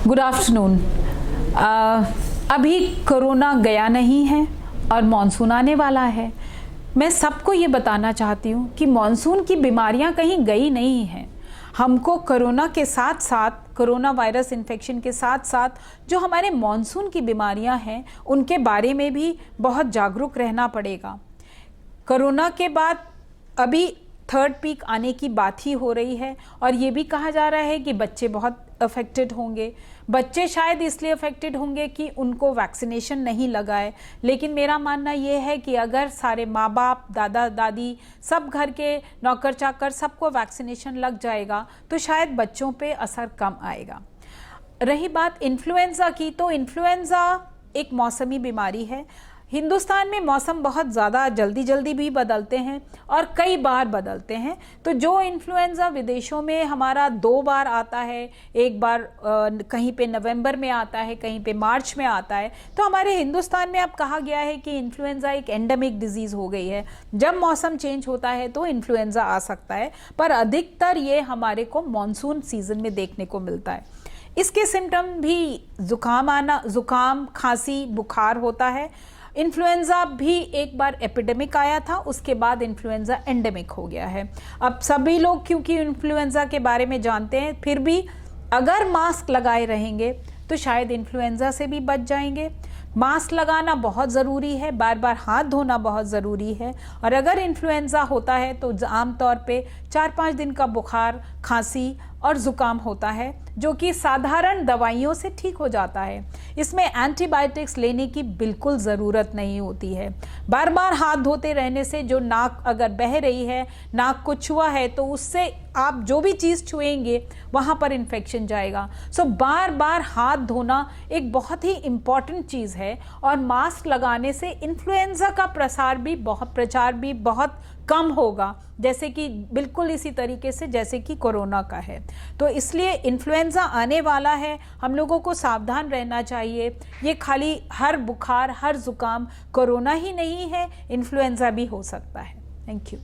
Good afternoon. अभी corona गया नहीं है और मॉनसून आने वाला है। मैं सबको ये बताना चाहती हूँ कि मॉनसून की बीमारियाँ कहीं गई नहीं हैं। हमको कोरोना के साथ साथ, कोरोना वायरस इन्फेक्शन के साथ साथ जो हमारे मॉनसून की बीमारियाँ हैं उनके बारे में भी बहुत जागरूक रहना पड़ेगा। कोरोना के बाद अभी थर्ड पीक आने की बात ही हो रही है और ये भी कहा जा रहा है कि बच्चे बहुत अफेक्टेड होंगे। बच्चे शायद इसलिए अफेक्टेड होंगे कि उनको वैक्सीनेशन नहीं लगा है, लेकिन मेरा मानना ये है कि अगर सारे माँ बाप, दादा दादी, सब घर के नौकर चाकर सबको वैक्सीनेशन लग जाएगा तो शायद बच्चों पे असर कम आएगा। रही बात इन्फ्लुएंज़ा की, तो इन्फ्लुएंज़ा एक मौसमी बीमारी है। हिंदुस्तान में मौसम बहुत ज़्यादा जल्दी भी बदलते हैं और कई बार बदलते हैं। तो जो इन्फ्लुएंज़ा विदेशों में हमारा 2 बार आता है, एक बार कहीं पे नवंबर में आता है, कहीं पे मार्च में आता है, तो हमारे हिंदुस्तान में अब कहा गया है कि इन्फ्लुएंज़ा एक एंडेमिक डिजीज़ हो गई है। जब मौसम चेंज होता है तो इन्फ्लुएंज़ा आ सकता है, पर अधिकतर ये हमारे को मानसून सीजन में देखने को मिलता है। इसके सिम्टम भी जुकाम, खांसी, बुखार होता है। इन्फ्लुएंज़ा भी एक बार एपिडेमिक आया था, उसके बाद इन्फ्लुएंज़ा एंडेमिक हो गया है। अब सभी लोग क्योंकि इन्फ्लुएंज़ा के बारे में जानते हैं, फिर भी अगर मास्क लगाए रहेंगे तो शायद इन्फ्लुएंज़ा से भी बच जाएंगे। मास्क लगाना बहुत ज़रूरी है, बार बार हाथ धोना बहुत ज़रूरी है। और अगर इन्फ्लुएंज़ा होता है तो आमतौर पे 4-5 दिन का बुखार, खांसी और ज़ुकाम होता है, जो कि साधारण दवाइयों से ठीक हो जाता है। इसमें एंटीबायोटिक्स लेने की बिल्कुल ज़रूरत नहीं होती है। बार बार हाथ धोते रहने से जो नाक अगर बह रही है, नाक को छुआ है, तो उससे आप जो भी चीज़ छुएंगे वहाँ पर इन्फेक्शन जाएगा। सो बार बार हाथ धोना एक बहुत ही इम्पॉर्टेंट चीज़ है। और मास्क लगाने से इन्फ्लुएंज़ा का प्रचार भी बहुत कम होगा, जैसे कि बिल्कुल इसी तरीके से जैसे कि कोरोना का है। तो इसलिए इन्फ्लुएंज़ा आने वाला है, हम लोगों को सावधान रहना चाहिए। ये खाली हर बुखार, हर जुकाम कोरोना ही नहीं है, इन्फ्लुएंज़ा भी हो सकता है। Thank you.